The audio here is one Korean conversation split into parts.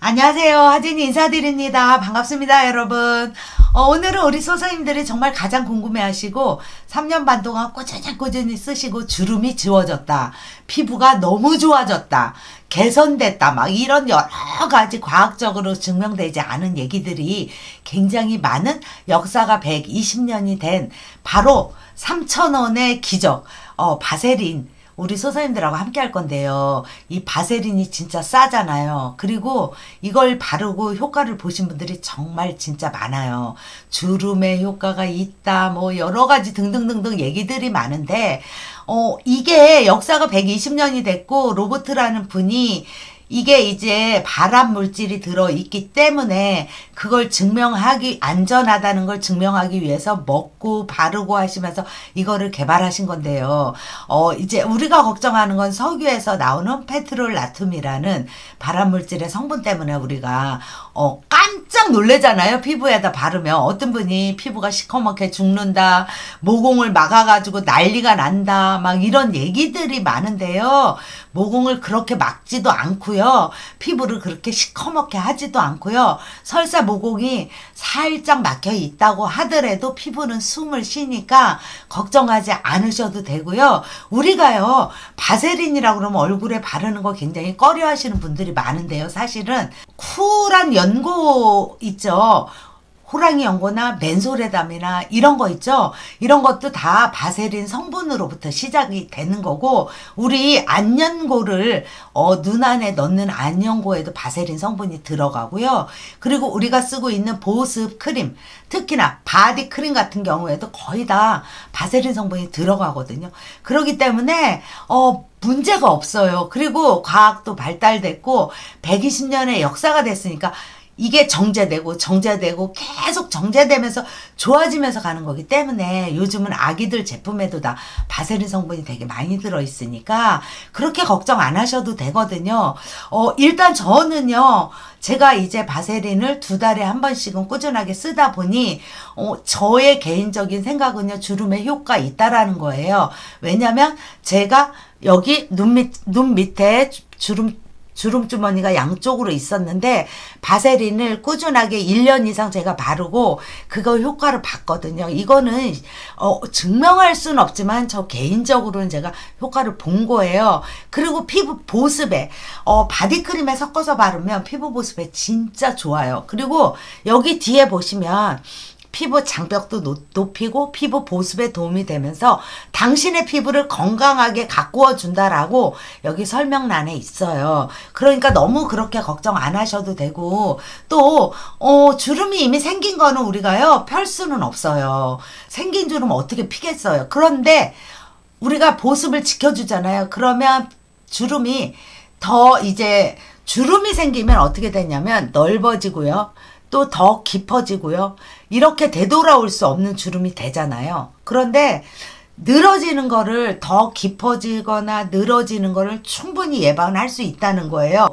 안녕하세요. 하진이 인사드립니다. 반갑습니다, 여러분. 오늘은 우리 소사님들이 정말 가장 궁금해하시고 3년 반 동안 꾸준히 쓰시고 주름이 지워졌다. 피부가 너무 좋아졌다. 개선됐다. 막 이런 여러 가지 과학적으로 증명되지 않은 얘기들이 굉장히 많은 역사가 120년이 된 바로 3,000원의 기적, 바세린. 우리 소사님들하고 함께 할 건데요. 이 바세린이 진짜 싸잖아요. 그리고 이걸 바르고 효과를 보신 분들이 정말 진짜 많아요. 주름에 효과가 있다, 뭐 여러 가지 등등등등 얘기들이 많은데, 이게 역사가 120년이 됐고, 로버트라는 분이 이게 이제 발암 물질이 들어있기 때문에 그걸 안전하다는 걸 증명하기 위해서 먹고 바르고 하시면서 이거를 개발하신 건데요. 이제 우리가 걱정하는 건 석유에서 나오는 페트롤나툼이라는 발암 물질의 성분 때문에 우리가 깜짝 놀래잖아요. 피부에다 바르면 어떤 분이 피부가 시커멓게 죽는다, 모공을 막아가지고 난리가 난다, 막 이런 얘기들이 많은데요. 모공을 그렇게 막지도 않고요. 피부를 그렇게 시커멓게 하지도 않고요. 설사 모공이 살짝 막혀 있다고 하더라도 피부는 숨을 쉬니까 걱정하지 않으셔도 되고요. 우리가요, 바세린이라고 그러면 얼굴에 바르는 거 굉장히 꺼려 하시는 분들이 많은데요. 사실은 쿨한 연고 있죠. 호랑이 연고나 맨소레담이나 이런 거 있죠. 이런 것도 다 바세린 성분으로부터 시작이 되는 거고, 우리 안연고를 눈 안에 넣는 안연고에도 바세린 성분이 들어가고요. 그리고 우리가 쓰고 있는 보습 크림, 특히나 바디 크림 같은 경우에도 거의 다 바세린 성분이 들어가거든요. 그렇기 때문에 문제가 없어요. 그리고 과학도 발달됐고 120년의 역사가 됐으니까 이게 정제되고 계속 정제되면서 좋아지면서 가는 거기 때문에 요즘은 아기들 제품에도 다 바세린 성분이 되게 많이 들어있으니까 그렇게 걱정 안 하셔도 되거든요. 일단 저는요, 제가 이제 바세린을 2달에 한 번씩은 꾸준하게 쓰다 보니 저의 개인적인 생각은요, 주름에 효과 있다라는 거예요. 왜냐면 제가 여기 눈 밑에 주름주머니가 양쪽으로 있었는데 바세린을 꾸준하게 1년 이상 제가 바르고 그거 효과를 봤거든요. 이거는 증명할 수는 없지만 저 개인적으로는 제가 효과를 본 거예요. 그리고 피부 보습에 바디크림에 섞어서 바르면 피부 보습에 진짜 좋아요. 그리고 여기 뒤에 보시면 피부 장벽도 높이고 피부 보습에 도움이 되면서 당신의 피부를 건강하게 가꾸어 준다라고 여기 설명란에 있어요. 그러니까 너무 그렇게 걱정 안 하셔도 되고, 또 주름이 이미 생긴 거는 우리가요, 펼 수는 없어요. 생긴 주름 어떻게 피겠어요. 그런데 우리가 보습을 지켜주잖아요. 그러면 주름이 주름이 생기면 어떻게 되냐면 넓어지고요. 또 더 깊어지고요. 이렇게 되돌아올 수 없는 주름이 되잖아요. 그런데 늘어지는 거를 더 깊어지거나 늘어지는 거를 충분히 예방할 수 있다는 거예요.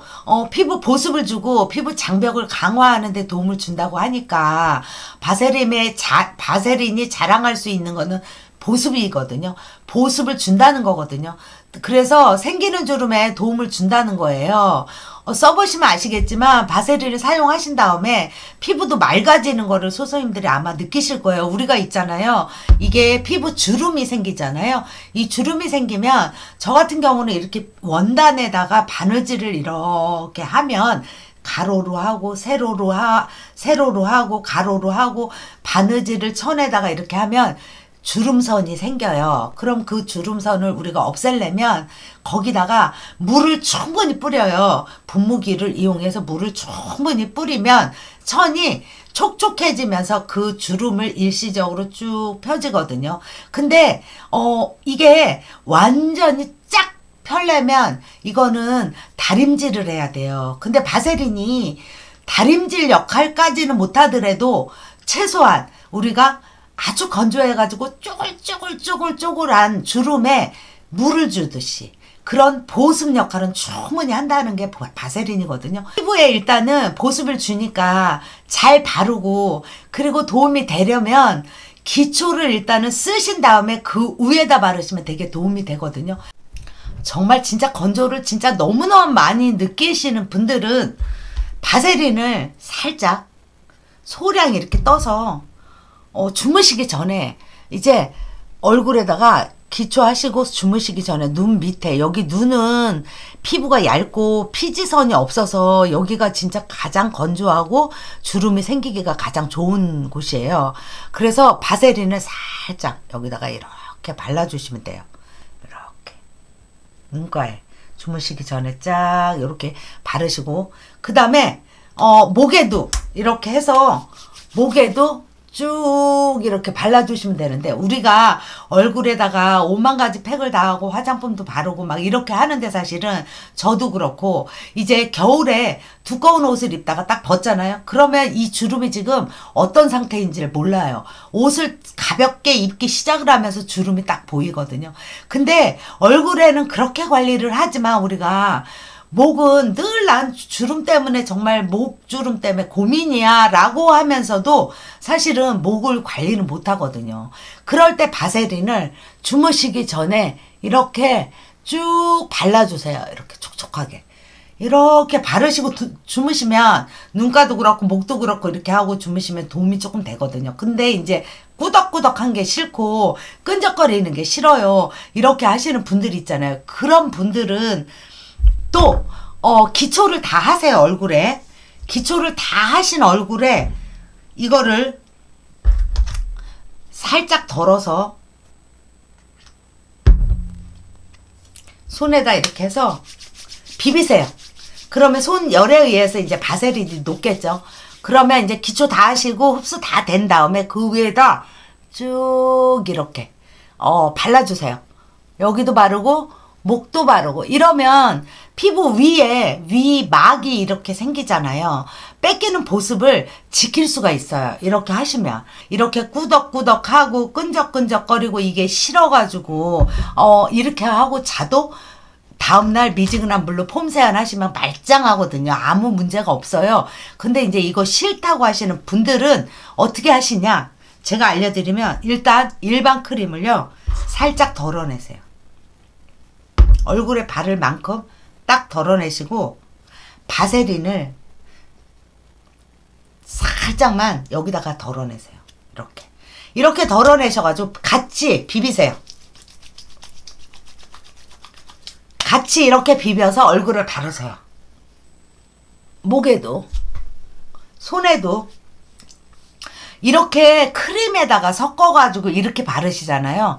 피부 보습을 주고 피부 장벽을 강화하는 데 도움을 준다고 하니까 바세린이 자랑할 수 있는 거는 보습이거든요. 보습을 준다는 거거든요. 그래서 생기는 주름에 도움을 준다는 거예요. 써보시면 아시겠지만 바세린을 사용하신 다음에 피부도 맑아지는 거를 소소님들이 아마 느끼실 거예요. 우리가 있잖아요, 이게 피부 주름이 생기잖아요. 이 주름이 생기면 저 같은 경우는 이렇게 원단에다가 바느질을 이렇게 하면 가로로 하고 세로로 하고 가로로 하고 바느질을 천에다가 이렇게 하면 주름선이 생겨요. 그럼 그 주름선을 우리가 없애려면 거기다가 물을 충분히 뿌려요. 분무기를 이용해서 물을 충분히 뿌리면 천이 촉촉해지면서 그 주름을 일시적으로 쭉 펴지거든요. 근데 이게 완전히 쫙 펴려면 이거는 다림질을 해야 돼요. 근데 바세린이 다림질 역할까지는 못하더라도 최소한 우리가 아주 건조해가지고 쪼글쪼글한 주름에 물을 주듯이 그런 보습 역할은 충분히 한다는 게 바세린이거든요. 피부에 일단은 보습을 주니까 잘 바르고, 그리고 도움이 되려면 기초를 일단은 쓰신 다음에 그 위에다 바르시면 되게 도움이 되거든요. 정말 진짜 건조를 진짜 너무너무 많이 느끼시는 분들은 바세린을 살짝 소량 이렇게 떠서 주무시기 전에 이제 얼굴에다가 기초하시고 주무시기 전에 눈 밑에, 여기 눈은 피부가 얇고 피지선이 없어서 여기가 진짜 가장 건조하고 주름이 생기기가 가장 좋은 곳이에요. 그래서 바세린을 살짝 여기다가 이렇게 발라주시면 돼요. 이렇게 눈가에 주무시기 전에 쫙 이렇게 바르시고, 그 다음에 목에도 이렇게 해서 목에도 쭉 이렇게 발라주시면 되는데, 우리가 얼굴에다가 5만 가지 팩을 다 하고 화장품도 바르고 막 이렇게 하는데, 사실은 저도 그렇고 이제 겨울에 두꺼운 옷을 입다가 딱 벗잖아요. 그러면 이 주름이 지금 어떤 상태인지를 몰라요. 옷을 가볍게 입기 시작을 하면서 주름이 딱 보이거든요. 근데 얼굴에는 그렇게 관리를 하지만 우리가 목은 늘 난 주름 때문에 정말 목 주름 때문에 고민이야 라고 하면서도 사실은 목을 관리는 못 하거든요. 그럴 때 바세린을 주무시기 전에 이렇게 쭉 발라주세요. 이렇게 촉촉하게 이렇게 바르시고 주무시면, 눈가도 그렇고 목도 그렇고 이렇게 하고 주무시면 도움이 조금 되거든요. 근데 이제 꾸덕꾸덕한 게 싫고 끈적거리는 게 싫어요, 이렇게 하시는 분들이 있잖아요. 그런 분들은 또 기초를 다 하세요. 얼굴에 기초를 다 하신 얼굴에 이거를 살짝 덜어서 손에다 이렇게 해서 비비세요. 그러면 손열에 의해서 이제 바세린이 녹겠죠. 그러면 이제 기초 다 하시고 흡수 다 된 다음에 그 위에다 쭉 이렇게 발라주세요. 여기도 바르고 목도 바르고. 이러면 피부 위에 위막이 이렇게 생기잖아요. 뺏기는 보습을 지킬 수가 있어요. 이렇게 하시면. 이렇게 꾸덕꾸덕하고 끈적끈적거리고 이게 싫어가지고 이렇게 하고 자도 다음날 미지근한 물로 폼 세안하시면 말짱하거든요. 아무 문제가 없어요. 근데 이제 이거 싫다고 하시는 분들은 어떻게 하시냐, 제가 알려드리면, 일단 일반 크림을요 살짝 덜어내세요. 얼굴에 바를 만큼 딱 덜어내시고 바세린을 살짝만 여기다가 덜어내세요. 이렇게 덜어내셔가지고 같이 비비세요. 같이 이렇게 비벼서 얼굴을 바르세요. 목에도 손에도 이렇게 크림에다가 섞어가지고 이렇게 바르시잖아요.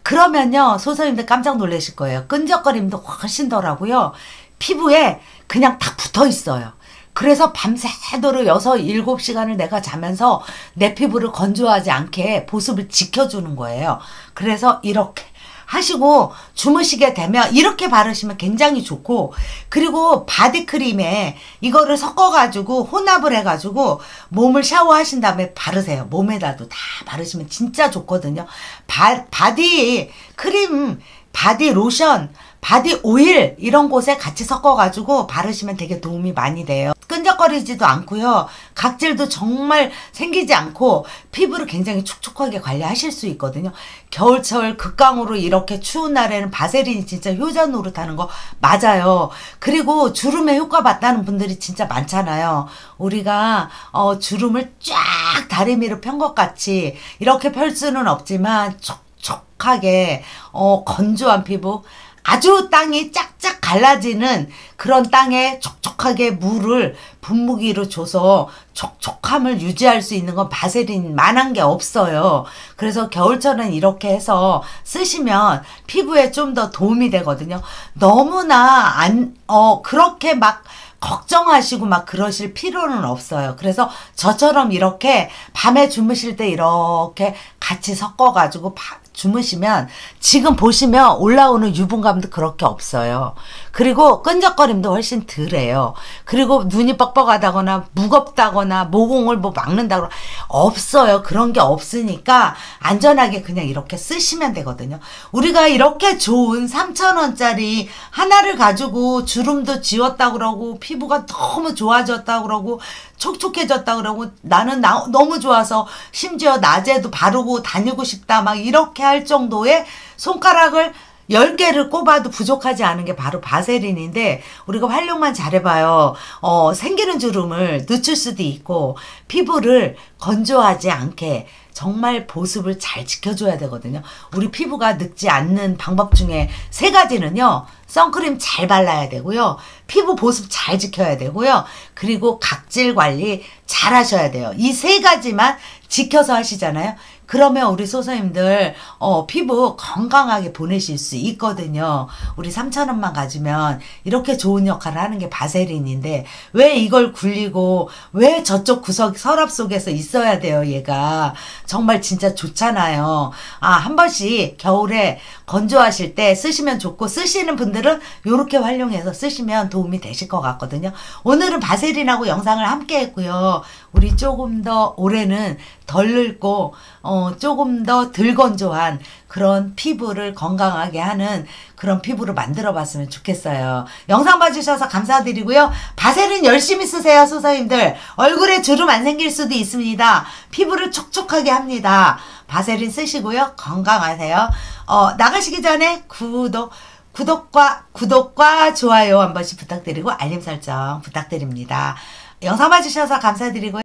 그러면요 소선님들 깜짝 놀라실 거예요. 끈적거림도 훨씬 덜하고요, 피부에 그냥 딱 붙어 있어요. 그래서 밤새도록 6, 7시간을 내가 자면서 내 피부를 건조하지 않게 보습을 지켜주는 거예요. 그래서 이렇게 하시고 주무시게 되면 이렇게 바르시면 굉장히 좋고, 그리고 바디크림에 이거를 섞어가지고 혼합을 해가지고 몸을 샤워하신 다음에 바르세요. 몸에다도 다 바르시면 진짜 좋거든요. 바디크림, 바디로션, 바디 오일 이런 곳에 같이 섞어가지고 바르시면 되게 도움이 많이 돼요. 끈적거리지도 않고요, 각질도 정말 생기지 않고 피부를 굉장히 촉촉하게 관리하실 수 있거든요. 겨울철 극강으로 이렇게 추운 날에는 바세린이 진짜 효자 노릇하는 거 맞아요. 그리고 주름에 효과 봤다는 분들이 진짜 많잖아요. 우리가 주름을 쫙 다리미로 편 것 같이 이렇게 펼 수는 없지만 촉촉하게 건조한 피부, 아주 땅이 짝짝 갈라지는 그런 땅에 촉촉하게 물을 분무기로 줘서 촉촉함을 유지할 수 있는 건 바세린만한 게 없어요. 그래서 겨울철은 이렇게 해서 쓰시면 피부에 좀 더 도움이 되거든요. 너무나 그렇게 막 걱정하시고 막 그러실 필요는 없어요. 그래서 저처럼 이렇게 밤에 주무실 때 이렇게 같이 섞어가지고 주무시면 지금 보시면 올라오는 유분감도 그렇게 없어요. 그리고 끈적거림도 훨씬 덜해요. 그리고 눈이 뻑뻑하다거나 무겁다거나 모공을 뭐 막는다거나 없어요. 그런 게 없으니까 안전하게 그냥 이렇게 쓰시면 되거든요. 우리가 이렇게 좋은 3,000원짜리 하나를 가지고 주름도 지웠다 그러고 피부가 너무 좋아졌다 그러고 촉촉해졌다 그러고 나는 너무 좋아서 심지어 낮에도 바르고 다니고 싶다 막 이렇게 할 정도의 손가락을 10개를 꼽아도 부족하지 않은 게 바로 바세린인데 우리가 활용만 잘해봐요. 생기는 주름을 늦출 수도 있고 피부를 건조하지 않게 정말 보습을 잘 지켜줘야 되거든요. 우리 피부가 늙지 않는 방법 중에 3가지는요. 선크림 잘 발라야 되고요. 피부 보습 잘 지켜야 되고요. 그리고 각질 관리 잘 하셔야 돼요. 이 3가지만 지켜서 하시잖아요. 그러면 우리 소사님들 피부 건강하게 보내실 수 있거든요. 우리 3,000원만 가지면 이렇게 좋은 역할을 하는 게 바세린인데 왜 이걸 굴리고 왜 저쪽 구석 서랍 속에서 있어야 돼요. 얘가 정말 진짜 좋잖아요. 한 번씩 겨울에 건조하실 때 쓰시면 좋고 쓰시는 분들은 이렇게 활용해서 쓰시면 도움이 되실 것 같거든요. 오늘은 바세린하고 영상을 함께 했고요. 우리 조금 더 올해는 덜 늙고 조금 더 덜 건조한 그런 피부를 건강하게 하는 그런 피부를 만들어 봤으면 좋겠어요. 영상 봐주셔서 감사드리고요. 바세린 열심히 쓰세요. 소사님들. 얼굴에 주름 안 생길 수도 있습니다. 피부를 촉촉하게 합니다. 바세린 쓰시고요. 건강하세요. 나가시기 전에 구독과 좋아요 한 번씩 부탁드리고 알림 설정 부탁드립니다. 영상 봐주셔서 감사드리고요.